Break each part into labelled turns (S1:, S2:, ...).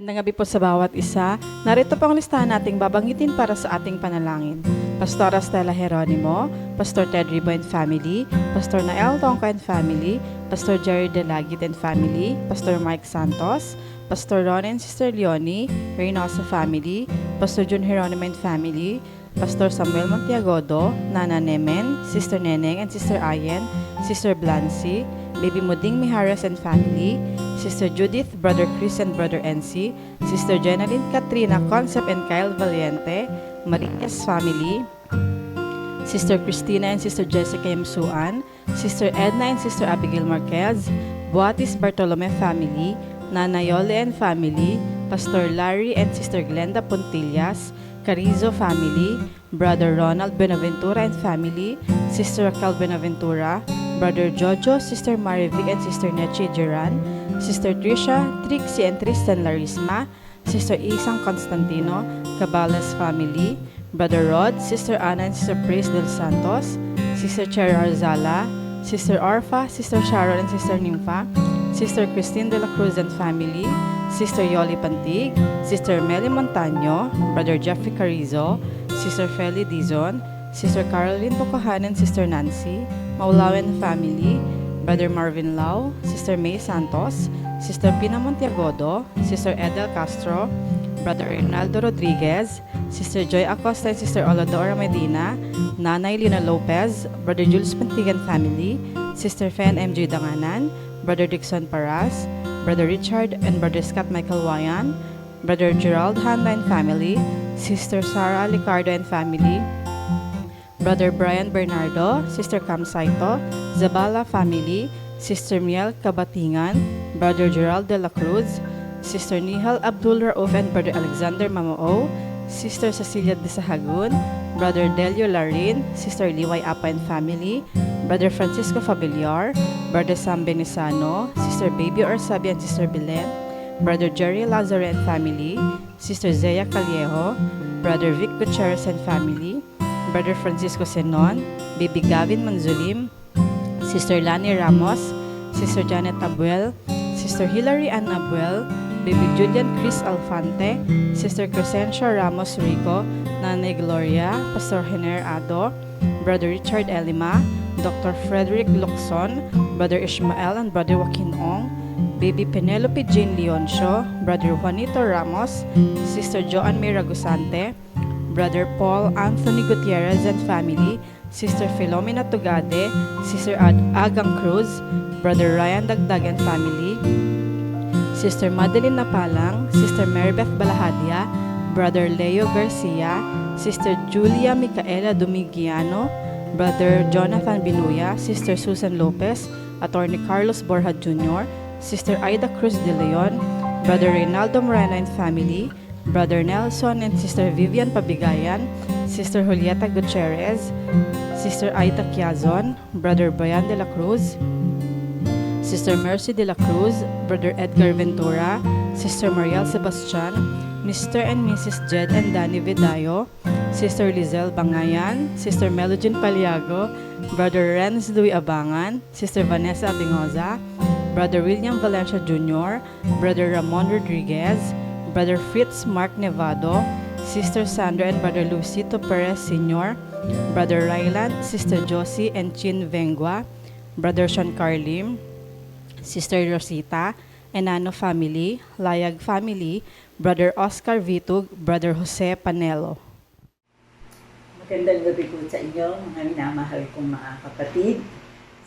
S1: Magandang gabi po sa bawat isa. Narito po ang listahan nating babanggitin para sa ating panalangin. Pastora Stella Jeronimo, Pastor Ted Ribo and family, Pastor Nael Tongka and family, Pastor Jerry Delagit and family, Pastor Mike Santos, Pastor Ron and Sister Leonie, Reynosa family, Pastor Jun Jeronimo and family, Pastor Samuel Montiagodo, Nana Nemen, Sister Neneng and Sister Ayen, Sister Blancy, Baby Muding Miharas and family, Sister Judith, Brother Chris and Brother NC, Sister Jenaline Katrina Concept and Kyle Valiente, Marias family, Sister Christina and Sister Jessica Yamsuan, Sister Edna and Sister Abigail Marquez, Buatis Bartolome family, Nana Yole and family, Pastor Larry and Sister Glenda Puntillas, Carizo family, Brother Ronald Benaventura and family, Sister Raquel Benaventura, Brother Jojo, Sister Marivic and Sister Nechi Geran, Sister Trisha, Trixie and Tristan Larisma, Sister Isang Constantino, Cabales family, Brother Rod, Sister Ana and Sister Praise del Santos, Sister Cherry Arzala, Sister Orfa, Sister Sharon and Sister Nympha, Sister Christine de la Cruz and family, Sister Yoli Pantig, Sister Meli Montaño, Brother Jeffrey Carizo, Sister Feli Dizon, Sister Caroline Bocahan and Sister Nancy, Maulawen family, Brother Marvin Lau, Sister May Santos, Sister Pina Montiagodo, Sister Edel Castro, Brother Ronaldo Rodriguez, Sister Joy Acosta and Sister Oladora Medina, Nanay Lina Lopez, Brother Jules Pantigan family, Sister Fen MJ Danganan, Brother Dixon Paras, Brother Richard and Brother Scott Michael Wayan, Brother Gerald Handa and family, Sister Sarah Licardo and family, Brother Brian Bernardo, Sister Cam Saito, Zabala family, Sister Miel Kabatingan, Brother Gerald de la Cruz, Sister Nihal Abdul Rauf and Brother Alexander Mamao, Sister Cecilia de Sahagun, Brother Delio Larin, Sister Liway Apa and family, Brother Francisco Fabiliar, Brother Sam Benisano, Sister Baby Orsabi and Sister Belen, Brother Jerry Lazare and family, Sister Zea Callejo, Brother Vic Gutierrez and family, Brother Francisco Senon, Baby Gavin Manzulim, Sister Lani Ramos, Sister Janet Abuel, Sister Hilary Ann Abuel, Baby Julian Chris Alfante, Sister Crescencia Ramos Rico, Nanay Gloria, Pastor Hener Ado, Brother Richard Elima, Dr. Frederick Locson, Brother Ishmael and Brother Joaquin Ong, Baby Penelope Jane Leoncio, Brother Juanito Ramos, Sister Joan May Ragusante, Brother Paul Anthony Gutierrez and family, Sister Filomena Tugade, Sister Agang Cruz, Brother Ryan Dagdag and family, Sister Madeline Napalang, Sister Marybeth Balahadia, Brother Leo Garcia, Sister Julia Micaela Dumigiano, Brother Jonathan Binuya, Sister Susan Lopez, Attorney Carlos Borja Jr., Sister Aida Cruz de Leon, Brother Reynaldo Moreno and family, Brother Nelson and Sister Vivian Pabigayan, Sister Julieta Gutierrez, Sister Aita Quiazon, Brother Brian de la Cruz, Sister Mercy de la Cruz, Brother Edgar Ventura, Sister Mariel Sebastian, Mr. and Mrs. Jed and Danny Vidayo, Sister Lizelle Bangayan, Sister Melogene Paliago, Brother Renz Louis Abangan, Sister Vanessa Abingoza, Brother William Valencia Jr., Brother Ramon Rodriguez, Brother Fritz Mark Nevado, Sister Sandra and Brother Lucito Perez Sr., Brother Ryland, Sister Josie and Chin Vengua, Brother Sean Carlim, Sister Rosita, Enano family, Layag family, Brother Oscar Vitug, Brother Jose Panelo.
S2: Magandang gabi po sa inyo, mga minamahal kong mga kapatid.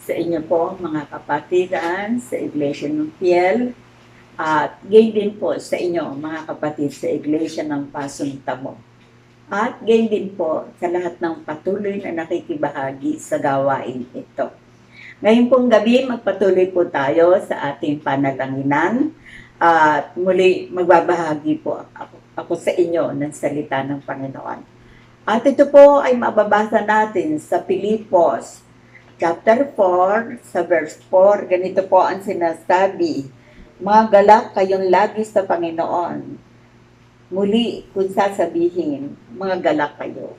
S2: Sa inyo po, mga kapatidan, sa Iglesia ng Piel, at gayon din po sa inyo, mga kapatid, sa Iglesia ng Pasong Tamo. At gayon din po sa lahat ng patuloy na nakikibahagi sa gawain ito. Ngayon pong gabi, magpatuloy po tayo sa ating panalanginan. At muli, magbabahagi po ako sa inyo ng salita ng Panginoon. At ito po ay mababasa natin sa Pilipos, chapter 4, sa verse 4. Ganito po ang sinasabi, mga galak kayong lagi sa Panginoon. Muli, kung sasabihin, mga galak kayo.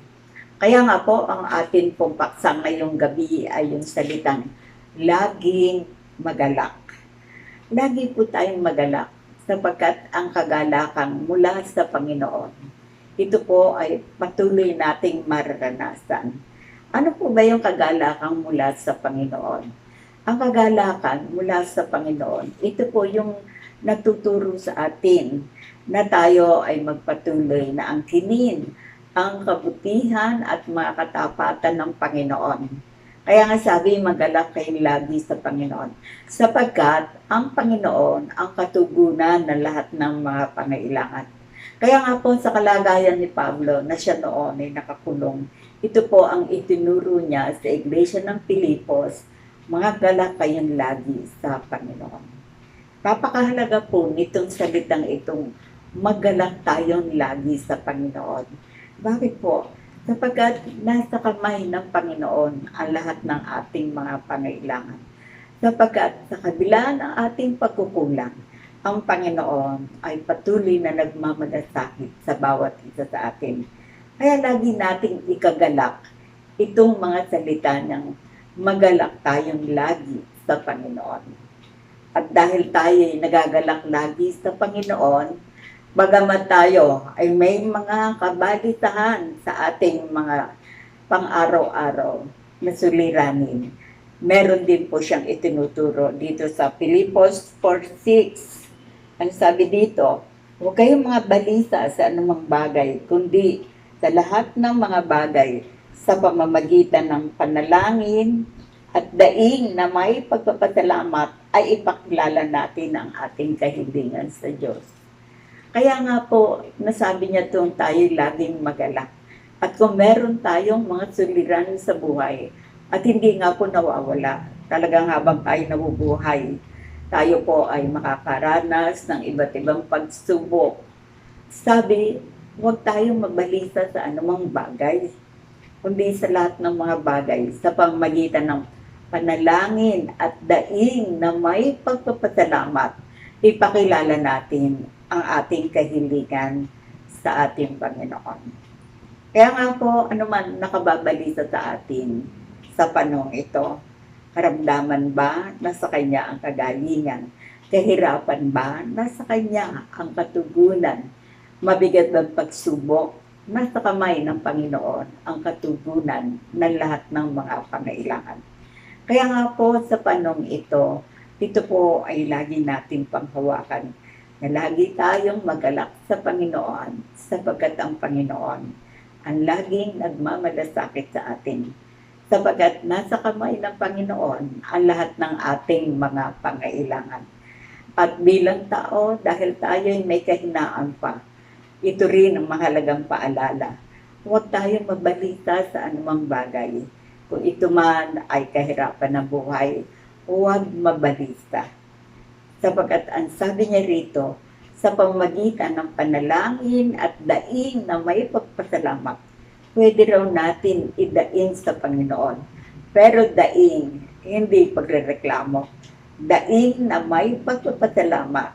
S2: Kaya nga po, ang atin pong paksa ngayong gabi ay yung salitang, laging magalak. Lagi po tayong magalak sapagkat ang kagalakan mula sa Panginoon, ito po ay patuloy nating mararanasan. Ano po ba yung kagalakan mula sa Panginoon? Ang kagalakan mula sa Panginoon, ito po yung natuturo sa atin na tayo ay magpatuloy na angkinin ang kabutihan at mga katapatan ng Panginoon. Kaya nga sabi, magalak kayo lagi sa Panginoon. Sapagkat ang Panginoon ang katugunan ng lahat ng mga pangailangan. Kaya nga po sa kalagayan ni Pablo na siya noon ay nakakulong, ito po ang itinuro niya sa Iglesia ng Pilipos, mga galak kayong lagi sa Panginoon. Napakahalaga po nitong salitang itong maggalak tayong lagi sa Panginoon. Bakit po? Sapagkat nasa kamay ng Panginoon ang lahat ng ating mga pangailangan. Sapagkat sa kabila ng ating pagkukulang, ang Panginoon ay patuloy na nagmamalasakit sa bawat isa sa atin. Kaya lagi nating ikagalak itong mga salita niyang magalak tayong lagi sa Panginoon. At dahil tayo ay nagagalak lagi sa Panginoon, bagamat tayo ay may mga kabalitahan sa ating mga pang-araw-araw na suliranin, meron din po siyang itinuturo dito sa Filipos 4:6. Ang sabi dito, huwag kayong mga balisa sa anumang bagay, kundi sa lahat ng mga bagay sa pamamagitan ng panalangin at daing na may pagpapasalamat ay ipakilala natin ang ating kahilingan sa Diyos. Kaya nga po, nasabi niya itong tayo laging magalak. At kung meron tayong mga suliranin sa buhay, at hindi nga po nawawala, talagang habang tayo nabubuhay, tayo po ay makakaranas ng iba't ibang pagsubok. Sabi, huwag tayong magbalisa sa anumang bagay, kundi sa lahat ng mga bagay sa pamamagitan ng panalangin at daing na may pagpapasalamat, ipakilala natin ang ating kahilingan sa ating Panginoon. Kaya nga po, anuman nakababalisa sa atin sa panahon ito, karamdaman ba nasa Kanya ang kagalingan? Kahirapan ba nasa Kanya ang katugunan? Mabigat ang pagsubok? Nasa kamay ng Panginoon ang katugunan ng lahat ng mga pangailangan. Kaya nga po sa panahon ito po ay lagi nating panghawakan na lagi tayong magalak sa Panginoon sapagkat ang Panginoon ang laging nagmamalasakit sa atin. Sapagkat nasa kamay ng Panginoon ang lahat ng ating mga pangailangan. At bilang tao, dahil tayo ay may kahinaan pa, ito rin ang mahalagang paalala. Huwag tayong mabalita sa anumang bagay. Kung ito man ay kahirapan ng buhay, huwag mabalita. Sapagkat ang sabi niya rito, sa pamamagitan ng panalangin at daing na may pagpasalamat, pwede raw natin idaing sa Panginoon. Pero daing, hindi pagrereklamo. Daing na may pagpapasalamat,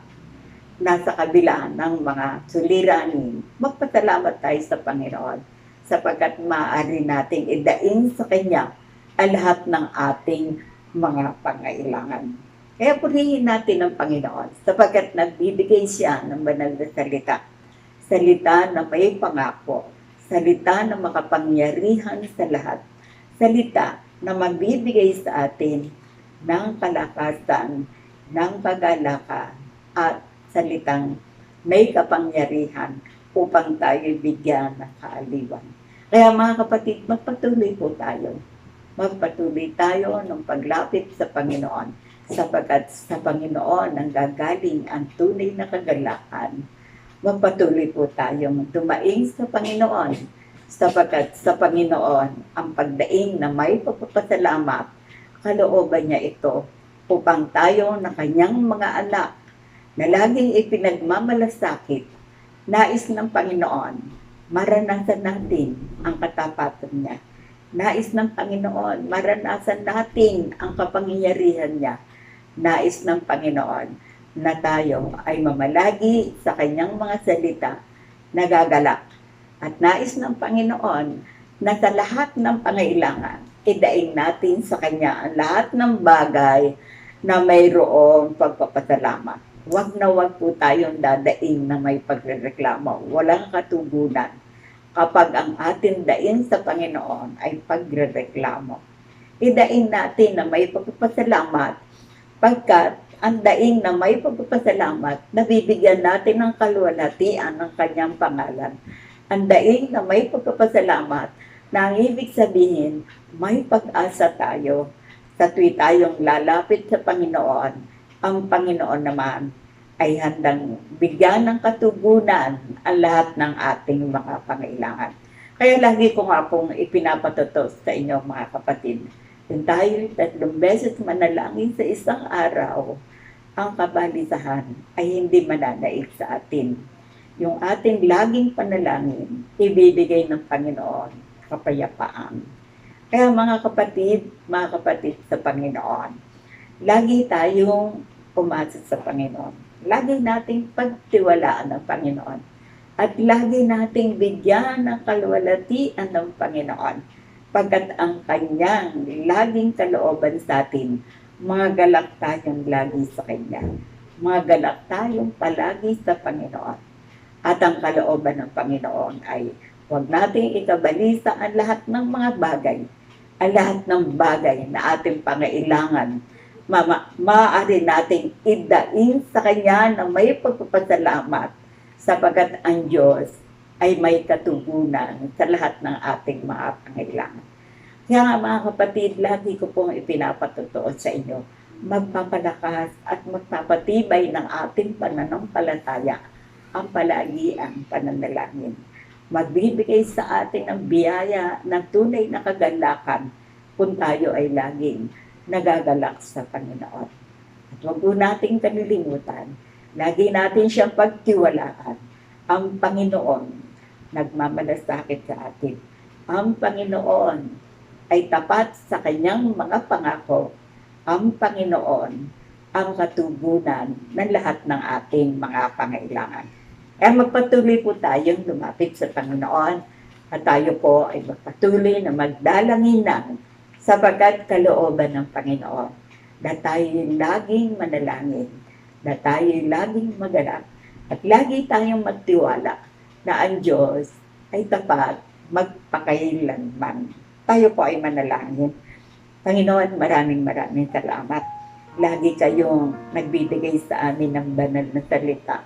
S2: nasa kabila ng mga suliranin, magpasalamat tayo sa Panginoon sapagkat maaari nating idaing sa Kanya ang lahat ng ating mga pangailangan. Kaya purihin natin ang Panginoon sapagkat nagbibigay siya ng banal na salita. Salita na may pangako. Salita na makapangyarihan sa lahat. Salita na magbibigay sa atin ng kalakasan, ng kagalakan, at salitang may kapangyarihan upang tayo bigyan ng kaaliwan. Kaya mga kapatid, magpatuloy po tayo. Magpatuloy tayo ng paglapit sa Panginoon. Sapagkat sa Panginoon ang gagaling ang tunay na kagalakan. Magpatuloy po tayong tumaing sa Panginoon, sapagkat sa Panginoon ang pagdaing na may pagpapasalamat, kalooban niya ito upang tayo na Kanyang mga anak na laging ipinagmamalasakit, nais ng Panginoon, maranasan natin ang katapatan niya. Nais ng Panginoon, maranasan natin ang kapangyarihan niya. Nais ng Panginoon na tayo ay mamalagi sa Kanyang mga salita na gagalak. At nais ng Panginoon na sa lahat ng pangailangan, idaing natin sa Kanya ang lahat ng bagay na mayroong pagpapasalamat. wag po tayong dadaing na may pagrereklamo. Walang katugunan kapag ang ating daing sa Panginoon ay pagrereklamo. Idaing natin na may pagpapasalamat pagkat ang daing na may pagpapasalamat, nabibigyan natin ng kaluwalhatian ng kanyang pangalan. Ang daing na may pagpapasalamat, na ang ibig sabihin, may pag-asa tayo sa tuwi tayong lalapit sa Panginoon. Ang Panginoon naman ay handang bigyan ng katugunan ang lahat ng ating mga pangailangan. Kaya lagi ko nga pong ipinapatuto sa inyo mga kapatid, kung tayo 3 beses manalangin sa isang araw, ang kabalisahan ay hindi mananaig sa atin. Yung ating laging panalangin, ibibigay ng Panginoon kapayapaan. Kaya mga kapatid sa Panginoon, lagi tayong umasa sa Panginoon. Lagi nating pagtiwalaan ng Panginoon. At lagi nating bigyan ng kaluwalhatian ng Panginoon. Pagkat ang kanyang laging kalooban sa atin, magalak tayong lagi sa Kanya. Magalak tayong palagi sa Panginoon. At ang kalooban ng Panginoon ay huwag nating ikabalisa ang lahat ng mga bagay. Ang lahat ng bagay na ating pangailangan. Maaari nating idain sa Kanya na may pagpapasalamat sapagkat ang Diyos ay may katugunan sa lahat ng ating mga pangailangan. Kaya nga mga kapatid, lagi ko pong ipinapatutuo sa inyo, magpapalakas at magpapatibay ng ating pananampalataya ang palagi ang pananalangin. Magbibigay sa atin ng biyaya ng tunay na kagalakan kung tayo ay laging nagagalak sa Panginoon. At huwag po nating kalilimutan, lagi natin siyang pagtiwalaan. Ang Panginoon nagmamalasakit sa atin. Ang Panginoon ay tapat sa kanyang mga pangako. Ang Panginoon ang katugunan ng lahat ng ating mga pangailangan. Kaya magpatuloy po tayong lumapit sa Panginoon at tayo po ay magpatuloy na magdalanginan sapagkat kalooban ng Panginoon na tayo laging manalangin, na tayo laging magalak, at lagi tayong magtiwala na ang Diyos ay tapat magpakailanman. Tayo po ay manalangin. Panginoon, maraming salamat. Lagi kayong nagbibigay sa amin ng banal na salita.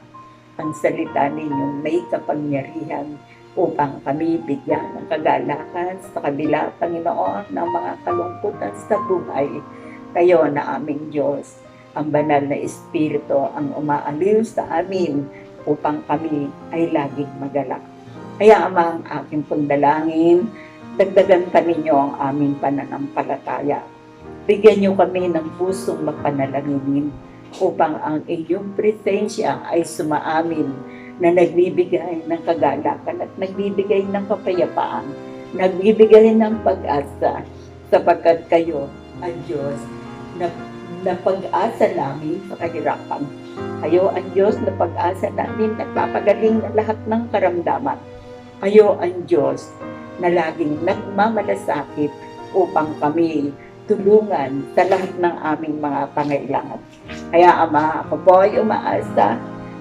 S2: Ang salita ninyong may kapangyarihan upang kami bigyan ng kagalakan sa kabila, Panginoon, ng mga kalungkutan sa buhay. Kayo na aming Diyos, ang banal na Espiritu ang umaaliw sa amin upang kami ay laging magalak. Kaya amang aking pagdalangin, dagdagan pa ninyo ang aming pananampalataya. Bigyan niyo kami ng pusong magpanalangin upang ang iyong presensya ay sumaamin na nagbibigay ng kagalakan at nagbibigay ng kapayapaan, nagbibigay ng pag-asa sapagkat kayo ang Diyos na pag-asa namin sa kahirapan. Kayo ang Diyos na pag-asa namin, nagpapagaling ng lahat ng karamdaman. Kayo ang Diyos na laging nagmamalasakit upang kami tulungan sa lahat ng aming mga pangailangan. Kaya Ama, ako po ay umaasa,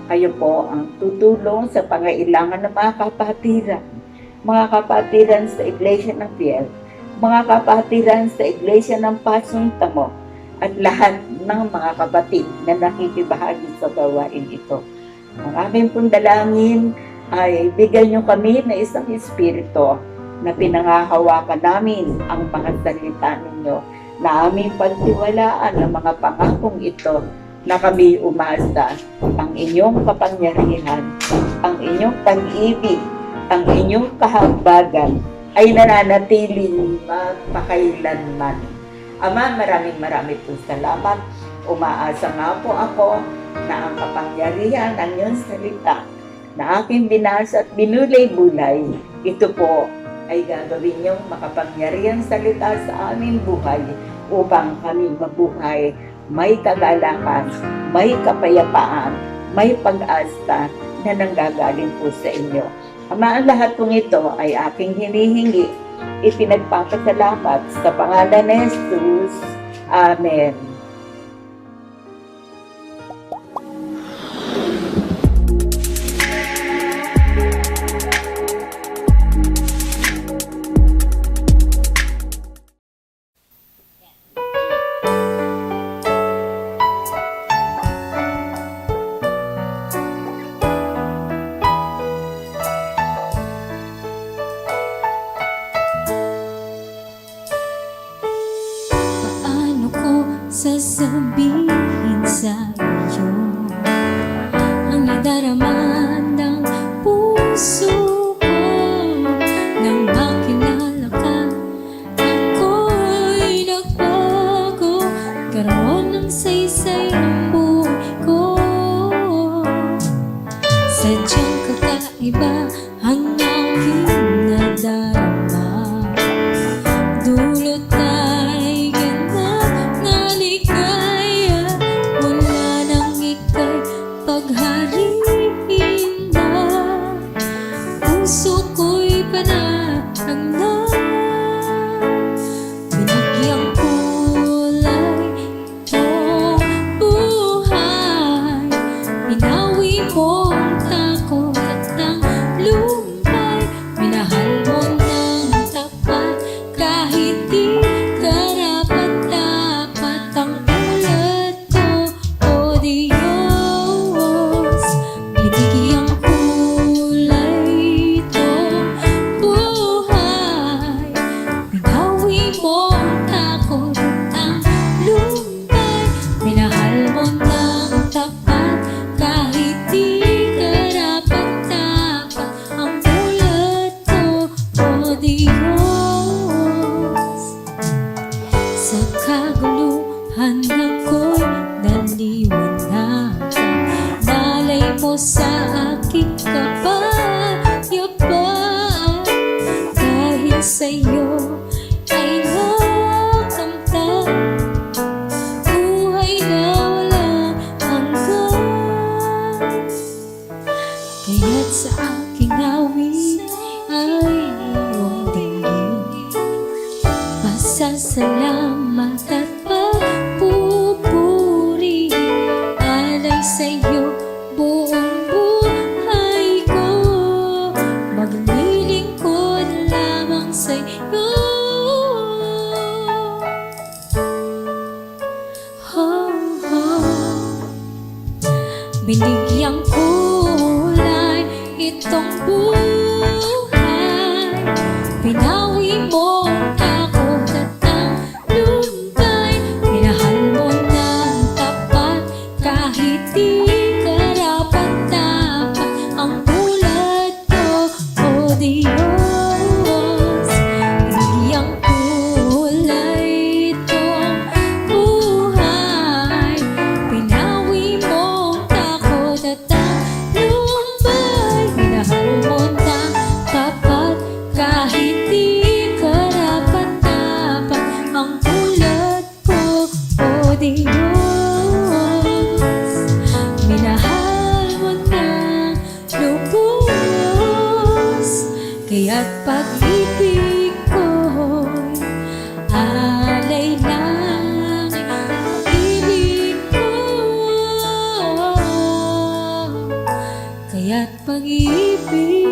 S2: kayo po ang tutulong sa pangailangan ng mga kapatiran sa Iglesia ng Fiel, mga kapatiran sa Iglesia ng Pasong Tamo, at lahat ng mga kapatid na nakikibahagi sa gawain ito. Ang aming pong dalangin ay bigyan niyo kami na isang espiritu na pinangahawakan namin ang mga salita ninyo, na aming pagtiwalaan ang mga pangakong ito, na kami umasa ang inyong kapangyarihan, ang inyong pag-ibig, ang inyong kahabagan ay nananatiling magpakailanman. Ama, maraming po salamat. Umaasa nga po ako na ang kapangyarihan ng iyong salita na aking binasa at binulay-bulay, ito po ay gagawin niyong makapangyarihang salita sa aming buhay upang kami mabuhay may kagalakan, may kapayapaan, may pag-asa na nanggagaling po sa inyo. Ama, ang lahat pong ito ay aking hinihingi, ipinagpapasalamat sa pangalan ni Jesus. Amen.
S3: sasabihin sa iyo ang nadarama ng puso ko. Nang makilala ka, ako'y nagbago, karoon ng saysay ang buhay ko. Sadyang kakaiba ang aking nadarama, dulot ay ganap na ligaya, mula nang ika'y paghariin na. Puso ko'y panarang na, binigyang kulay itong buhay. Binawi mo ang takot at ang lumbay, minahal mo ng tapat kahit di karapat-dapat. Ang tulad ko, o Diyos, binigyang kulay itong buhay. Binawi mo ang takot at ang lumbay, minahal mo ng tapat kahit di karapat-dapat. Ang tulad ko, o Diyos, sa kaguluhan ako'y naliwanagan. Nalay mo sa aking kapayapaan, dahil sa'yo ay nakamtan buhay na walang hanggan. Kaya't sa aking awit ay iyong dinggin pasasalamat at pagpupuri. Alay sa'yo buong buhay ko, maglilingkod lamang sa'yo. Oh, oh. Binigyang kulay itong buhay, binawi mo ang takot at ang lumbay, minahal mo ng tapat kahit di karapat-dapat. Ang tulad ko, o Diyos, binigyang kulay itong buhay. Binawi mo ang takot at ang lumbay, minahal mo ng tapat kahit di karapat-dapat. Ang tulad ko, o Diyos, minahal mo ng lubos. Kaya't pag-ibig ko'y alay lang, pag-ibig ko. Kaya't pag-ibig